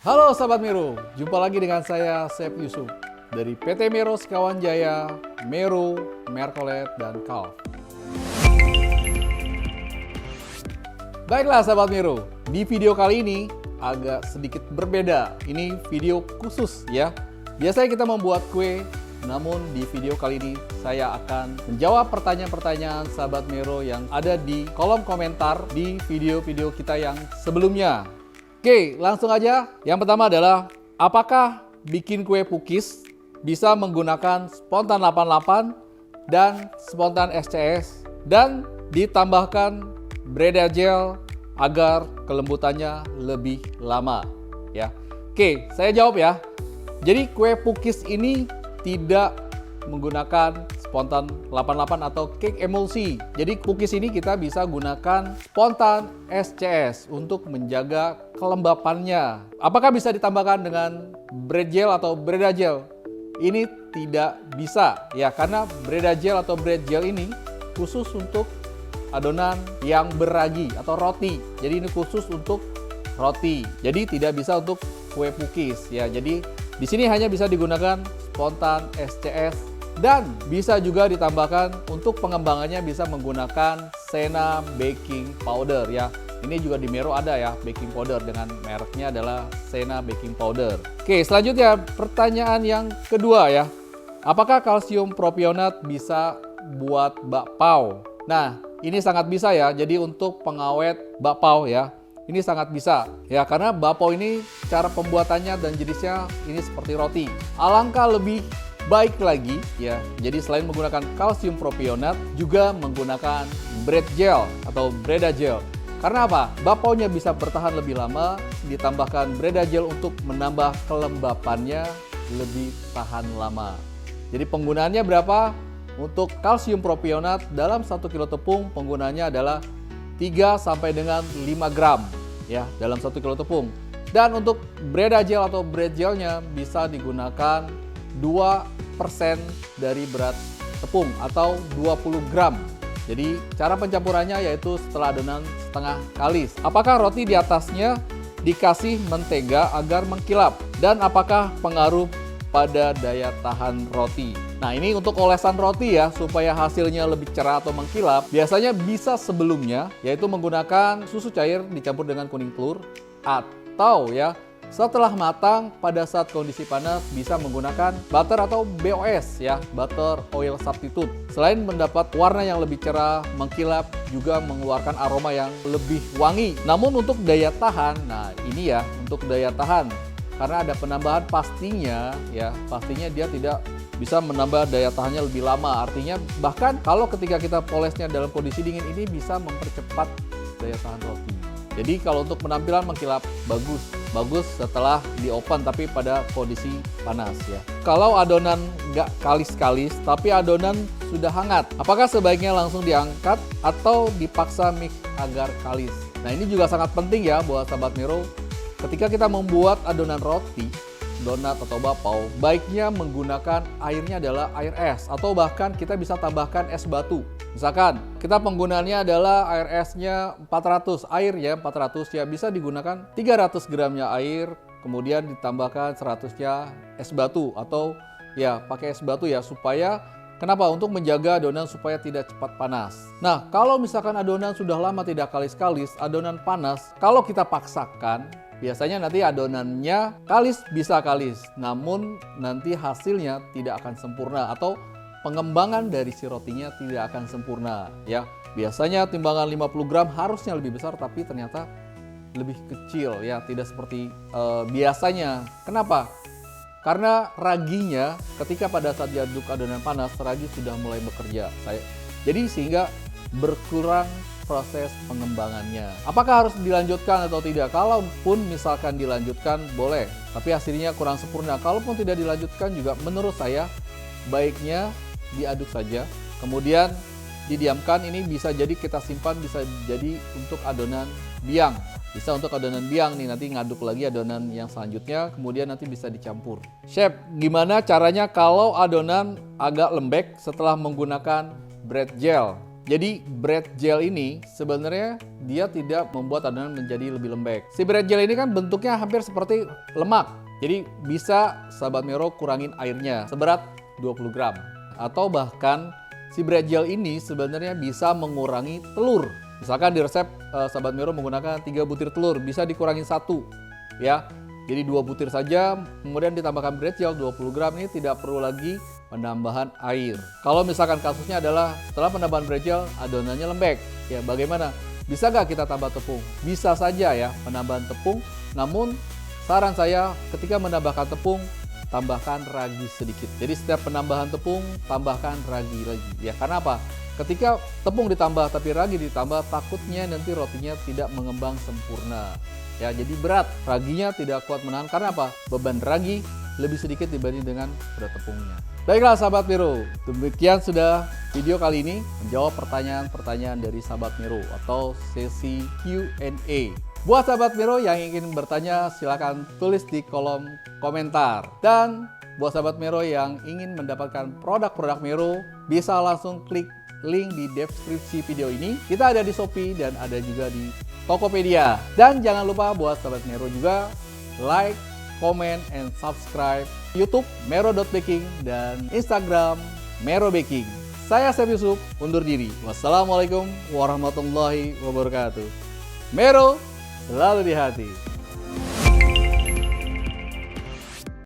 Halo Sahabat Mero, jumpa lagi dengan saya Chef Yusuf dari PT Mero Sekawan Jaya, Mero, Mercolet, dan Calf. Baiklah Sahabat Mero, di video kali ini agak sedikit berbeda. Ini video khusus ya. Biasanya kita membuat kue, namun di video kali ini saya akan menjawab pertanyaan-pertanyaan Sahabat Mero yang ada di kolom komentar di video-video kita yang sebelumnya. Oke, langsung aja. Yang pertama adalah, apakah bikin kue pukis bisa menggunakan spontan 88 dan spontan SCS dan ditambahkan Breda Gel agar kelembutannya lebih lama? Ya. Oke, saya jawab ya. Jadi kue pukis ini tidak menggunakan spontan 88 atau cake emulsi. Jadi cookies ini kita bisa gunakan spontan SCS untuk menjaga kelembapannya. Apakah bisa ditambahkan dengan bread gel atau Breda Gel? Ini tidak bisa ya, karena Breda Gel atau bread gel ini khusus untuk adonan yang beragi atau roti. Jadi ini khusus untuk roti. Jadi tidak bisa untuk kue pukis ya. Jadi di sini hanya bisa digunakan spontan SCS. Dan bisa juga ditambahkan untuk pengembangannya bisa menggunakan Sena Baking Powder ya. Ini juga di Mero ada ya, baking powder dengan mereknya adalah Sena Baking Powder. Oke, selanjutnya pertanyaan yang kedua ya. Apakah kalsium propionat bisa buat bakpao? Nah, ini sangat bisa ya. Jadi untuk pengawet bakpao ya, ini sangat bisa ya, karena bakpao ini cara pembuatannya dan jenisnya ini seperti roti. Alangkah lebih baik lagi ya, jadi selain menggunakan kalsium propionat juga menggunakan bread gel atau Breda Gel. Karena apa? Bakpaonya bisa bertahan lebih lama, ditambahkan Breda Gel untuk menambah kelembapannya lebih tahan lama. Jadi penggunaannya berapa? Untuk kalsium propionat dalam 1 kilo tepung penggunaannya adalah 3 sampai dengan 5 gram ya dalam 1 kilo tepung. Dan untuk Breda Gel atau bread gelnya bisa digunakan 2% dari berat tepung atau 20 gram. Jadi cara pencampurannya yaitu setelah adonan setengah kalis. Apakah roti di atasnya dikasih mentega agar mengkilap? Dan apakah pengaruh pada daya tahan roti? Nah, ini untuk olesan roti ya, supaya hasilnya lebih cerah atau mengkilap. Biasanya bisa sebelumnya, yaitu menggunakan susu cair dicampur dengan kuning telur, atau ya setelah matang pada saat kondisi panas bisa menggunakan butter atau BOS ya, butter oil substitute. Selain mendapat warna yang lebih cerah, mengkilap, juga mengeluarkan aroma yang lebih wangi. Namun untuk daya tahan, nah ini ya untuk daya tahan, karena ada penambahan pastinya ya, pastinya dia tidak bisa menambah daya tahannya lebih lama. Artinya bahkan kalau ketika kita polesnya dalam kondisi dingin ini bisa mempercepat daya tahan roti. Jadi kalau untuk penampilan mengkilap bagus setelah di oven tapi pada kondisi panas ya. Kalau adonan nggak kalis-kalis tapi adonan sudah hangat, apakah sebaiknya langsung diangkat atau dipaksa mix agar kalis? Nah ini juga sangat penting ya buat Sahabat Mero. Ketika kita membuat adonan roti, donat atau bakpao, baiknya menggunakan airnya adalah air es atau bahkan kita bisa tambahkan es batu. Misalkan kita penggunaannya adalah air esnya 400, air ya 400 ya, bisa digunakan 300 gramnya air, kemudian ditambahkan 100-nya es batu atau ya pakai es batu ya, supaya kenapa? Untuk menjaga adonan supaya tidak cepat panas. Nah, kalau misalkan adonan sudah lama tidak kalis-kalis, adonan panas, kalau kita paksakan, biasanya nanti adonannya kalis bisa kalis, namun nanti hasilnya tidak akan sempurna atau pengembangan dari si rotinya tidak akan sempurna ya. Biasanya timbangan 50 gram harusnya lebih besar tapi ternyata lebih kecil ya, tidak seperti biasanya. Kenapa? Karena raginya ketika pada saat diaduk adonan panas, ragi sudah mulai bekerja. Jadi sehingga berkurang proses pengembangannya. Apakah harus dilanjutkan atau tidak? Kalaupun misalkan dilanjutkan boleh, tapi hasilnya kurang sempurna. Kalaupun tidak dilanjutkan juga menurut saya baiknya diaduk saja, kemudian didiamkan. Ini bisa jadi kita simpan, bisa jadi untuk adonan biang. Bisa untuk adonan biang nih, nanti ngaduk lagi adonan yang selanjutnya, kemudian nanti bisa dicampur. Chef, gimana caranya kalau adonan agak lembek setelah menggunakan bread gel? Jadi bread gel ini sebenarnya dia tidak membuat adonan menjadi lebih lembek. Si bread gel ini kan bentuknya hampir seperti lemak. Jadi bisa sahabat Mero kurangin airnya seberat 20 gram. Atau bahkan si bread gel ini sebenarnya bisa mengurangi telur. Misalkan di resep sahabat Mero menggunakan 3 butir telur, bisa dikurangi 1 ya. Jadi 2 butir saja, kemudian ditambahkan bread gel 20 gram, ini tidak perlu lagi penambahan air. Kalau misalkan kasusnya adalah setelah penambahan bread gel adonannya lembek, ya bagaimana? Bisa nggak kita tambah tepung? Bisa saja ya penambahan tepung, namun saran saya ketika menambahkan tepung, tambahkan ragi sedikit. Jadi setiap penambahan tepung, tambahkan ragi lagi. Ya karena apa? Ketika tepung ditambah tapi ragi ditambah, takutnya nanti rotinya tidak mengembang sempurna. Ya jadi berat, raginya tidak kuat menahan. Karena apa? Beban ragi lebih sedikit dibanding dengan berat tepungnya. Baiklah sahabat Mero, demikian sudah video kali ini menjawab pertanyaan-pertanyaan dari sahabat Mero atau sesi Q&A. Buat sahabat Mero yang ingin bertanya silahkan tulis di kolom komentar. Dan buat sahabat Mero yang ingin mendapatkan produk-produk Mero bisa langsung klik link di deskripsi video ini. Kita ada di Shopee dan ada juga di Tokopedia. Dan jangan lupa buat sahabat Mero juga like, comment, and subscribe YouTube Mero.Baking dan Instagram Mero Baking. Saya Chef Yusuf, undur diri. Wassalamualaikum warahmatullahi wabarakatuh. Mero selalu di hati.